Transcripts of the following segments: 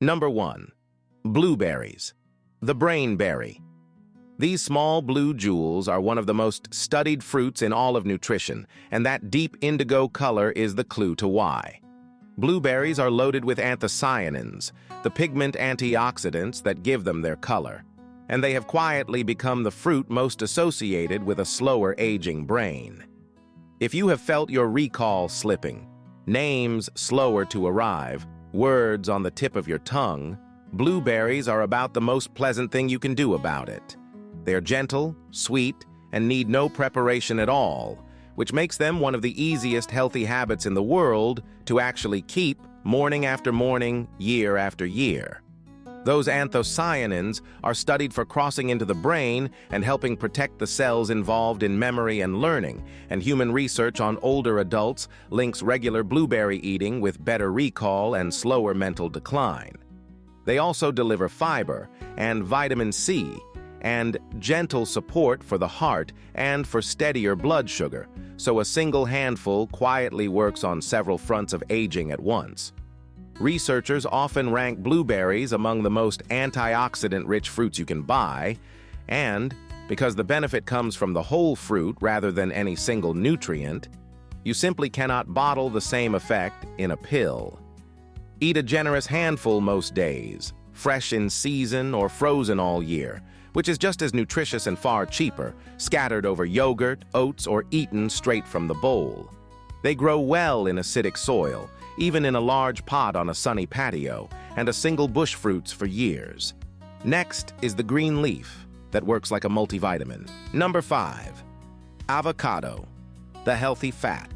Number 1. Blueberries. The brain berry. These small blue jewels are one of the most studied fruits in all of nutrition, and that deep indigo color is the clue to why. Blueberries are loaded with anthocyanins, the pigment antioxidants that give them their color, and they have quietly become the fruit most associated with a slower aging brain. If you have felt your recall slipping, names slower to arrive, words on the tip of your tongue, blueberries are about the most pleasant thing you can do about it. They're gentle, sweet, and need no preparation at all, which makes them one of the easiest healthy habits in the world to actually keep morning after morning, year after year. Those anthocyanins are studied for crossing into the brain and helping protect the cells involved in memory and learning, and human research on older adults links regular blueberry eating with better recall and slower mental decline. They also deliver fiber and vitamin C, and gentle support for the heart and for steadier blood sugar, so a single handful quietly works on several fronts of aging at once. Researchers often rank blueberries among the most antioxidant-rich fruits you can buy, and because the benefit comes from the whole fruit rather than any single nutrient, you simply cannot bottle the same effect in a pill. Eat a generous handful most days, fresh in season or frozen all year, which is just as nutritious and far cheaper, scattered over yogurt, oats, or eaten straight from the bowl. They grow well in acidic soil, even in a large pot on a sunny patio, and a single bush fruits for years. Next is the green leaf that works like a multivitamin. Number 5. Avocado, the healthy fat.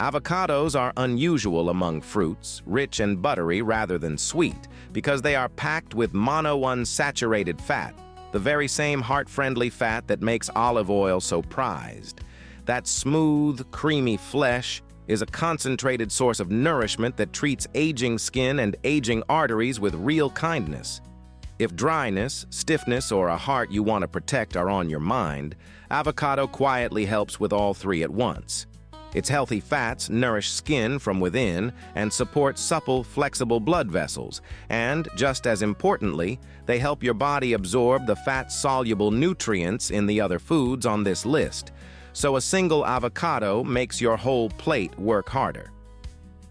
Avocados are unusual among fruits, rich and buttery rather than sweet, because they are packed with monounsaturated fat, the very same heart-friendly fat that makes olive oil so prized. That smooth, creamy flesh is a concentrated source of nourishment that treats aging skin and aging arteries with real kindness. If dryness, stiffness, or a heart you want to protect are on your mind, avocado quietly helps with all three at once. Its healthy fats nourish skin from within and support supple, flexible blood vessels, and, just as importantly, they help your body absorb the fat-soluble nutrients in the other foods on this list, so a single avocado makes your whole plate work harder.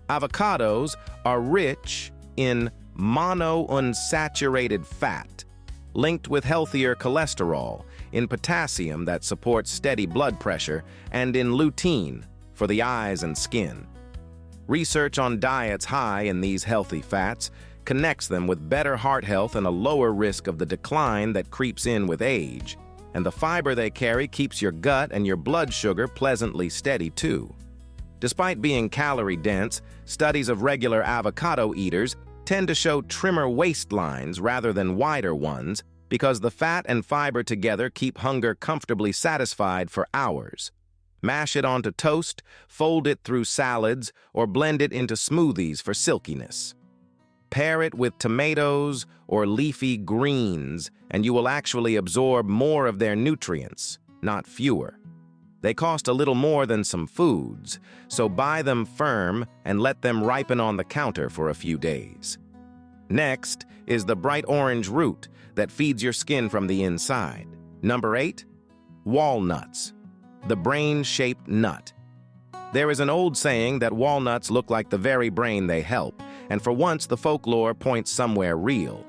Avocados are rich in monounsaturated fat, linked with healthier cholesterol, in potassium that supports steady blood pressure, and in lutein for the eyes and skin. Research on diets high in these healthy fats connects them with better heart health and a lower risk of the decline that creeps in with age, and the fiber they carry keeps your gut and your blood sugar pleasantly steady too. Despite being calorie-dense, studies of regular avocado eaters tend to show trimmer waistlines rather than wider ones because the fat and fiber together keep hunger comfortably satisfied for hours. Mash it onto toast, fold it through salads, or blend it into smoothies for silkiness. Pair it with tomatoes or leafy greens, and you will actually absorb more of their nutrients, not fewer. They cost a little more than some foods, so buy them firm and let them ripen on the counter for a few days. Next is the bright orange root that feeds your skin from the inside. Number 8. Walnuts, the brain-shaped nut. There is an old saying that walnuts look like the very brain they help, and for once the folklore points somewhere real.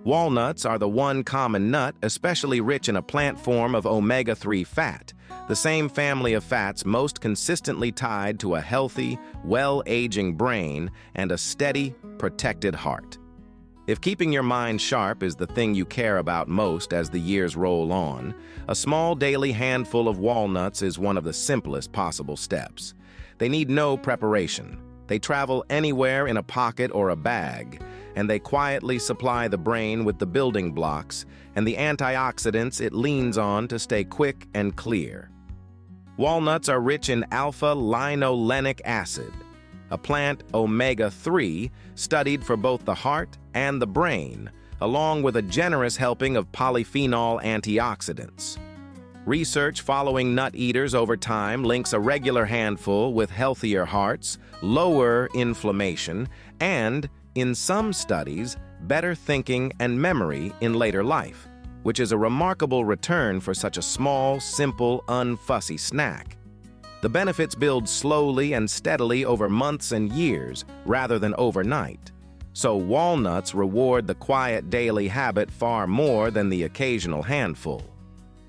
Walnuts are the one common nut especially rich in a plant form of omega-3 fat, the same family of fats most consistently tied to a healthy, well-aging brain and a steady, protected heart. If keeping your mind sharp is the thing you care about most as the years roll on, a small daily handful of walnuts is one of the simplest possible steps. They need no preparation. They travel anywhere in a pocket or a bag, and they quietly supply the brain with the building blocks and the antioxidants it leans on to stay quick and clear. Walnuts are rich in alpha-linolenic acid, a plant omega-3 studied for both the heart and the brain, along with a generous helping of polyphenol antioxidants. Research following nut eaters over time links a regular handful with healthier hearts, lower inflammation, and, in some studies, better thinking and memory in later life, which is a remarkable return for such a small, simple, unfussy snack. The benefits build slowly and steadily over months and years rather than overnight. So walnuts reward the quiet daily habit far more than the occasional handful.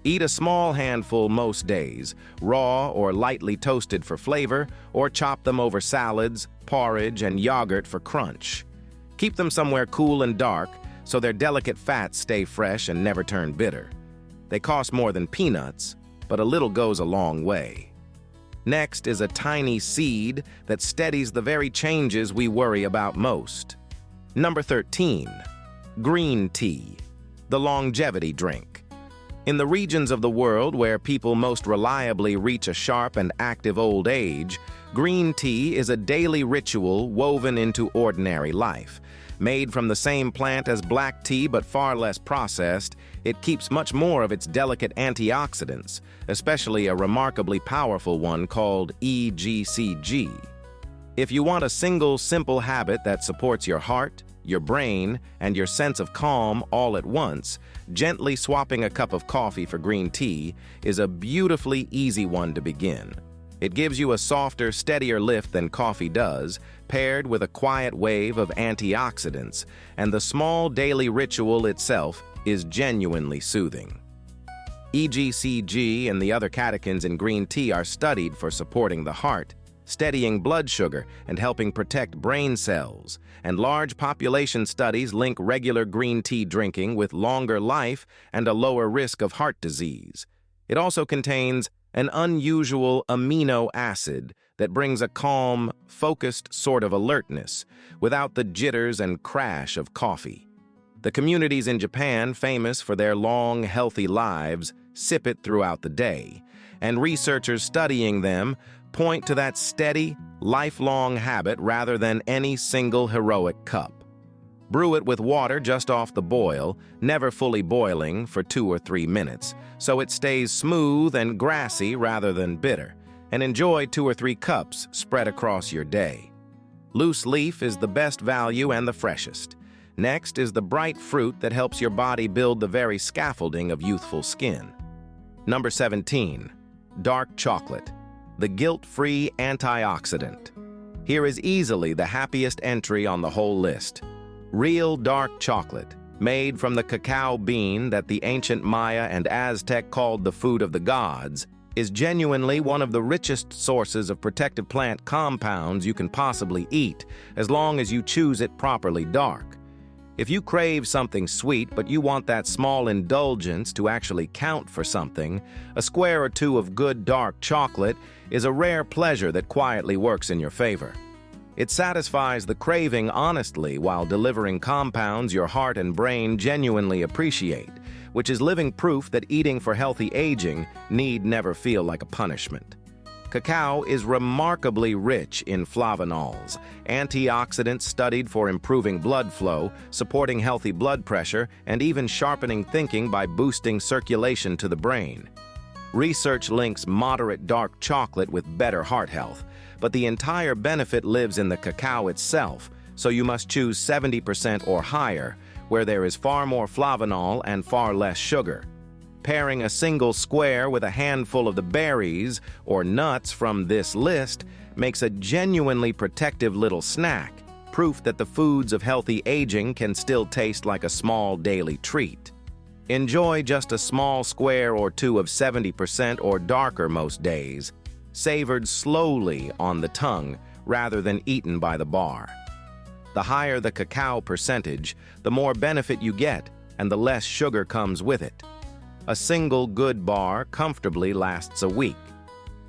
Eat a small handful most days, raw or lightly toasted for flavor, or chop them over salads, porridge, and yogurt for crunch. Keep them somewhere cool and dark so their delicate fats stay fresh and never turn bitter. They cost more than peanuts, but a little goes a long way. Next is a tiny seed that steadies the very changes we worry about most. Number 13. Green tea, the longevity drink. In the regions of the world where people most reliably reach a sharp and active old age, green tea is a daily ritual woven into ordinary life. Made from the same plant as black tea but far less processed, it keeps much more of its delicate antioxidants, especially a remarkably powerful one called EGCG. If you want a single simple habit that supports your heart, your brain, and your sense of calm all at once, gently swapping a cup of coffee for green tea is a beautifully easy one to begin. It gives you a softer, steadier lift than coffee does, paired with a quiet wave of antioxidants, and the small daily ritual itself is genuinely soothing. EGCG and the other catechins in green tea are studied for supporting the heart, steadying blood sugar, and helping protect brain cells, and large population studies link regular green tea drinking with longer life and a lower risk of heart disease. It also contains an unusual amino acid that brings a calm, focused sort of alertness without the jitters and crash of coffee. The communities in Japan, famous for their long, healthy lives, sip it throughout the day, and researchers studying them point to that steady, lifelong habit rather than any single heroic cup. Brew it with water just off the boil, never fully boiling, for 2 or 3 minutes, so it stays smooth and grassy rather than bitter, and enjoy 2 or 3 cups spread across your day. Loose leaf is the best value and the freshest. Next is the bright fruit that helps your body build the very scaffolding of youthful skin. Number 17. Dark chocolate, the guilt-free antioxidant. Here is easily the happiest entry on the whole list. Real dark chocolate, made from the cacao bean that the ancient Maya and Aztec called the food of the gods, is genuinely one of the richest sources of protective plant compounds you can possibly eat, as long as you choose it properly dark. If you crave something sweet but you want that small indulgence to actually count for something, a square or two of good dark chocolate is a rare pleasure that quietly works in your favor. It satisfies the craving honestly while delivering compounds your heart and brain genuinely appreciate, which is living proof that eating for healthy aging need never feel like a punishment. Cacao is remarkably rich in flavanols, antioxidants studied for improving blood flow, supporting healthy blood pressure, and even sharpening thinking by boosting circulation to the brain. Research links moderate dark chocolate with better heart health, but the entire benefit lives in the cacao itself, so you must choose 70% or higher, where there is far more flavanol and far less sugar. Pairing a single square with a handful of the berries or nuts from this list makes a genuinely protective little snack, proof that the foods of healthy aging can still taste like a small daily treat. Enjoy just a small square or two of 70% or darker most days, savored slowly on the tongue rather than eaten by the bar. The higher the cacao percentage, the more benefit you get and the less sugar comes with it. A single good bar comfortably lasts a week.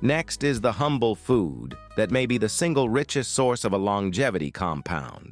Next is the humble food that may be the single richest source of a longevity compound.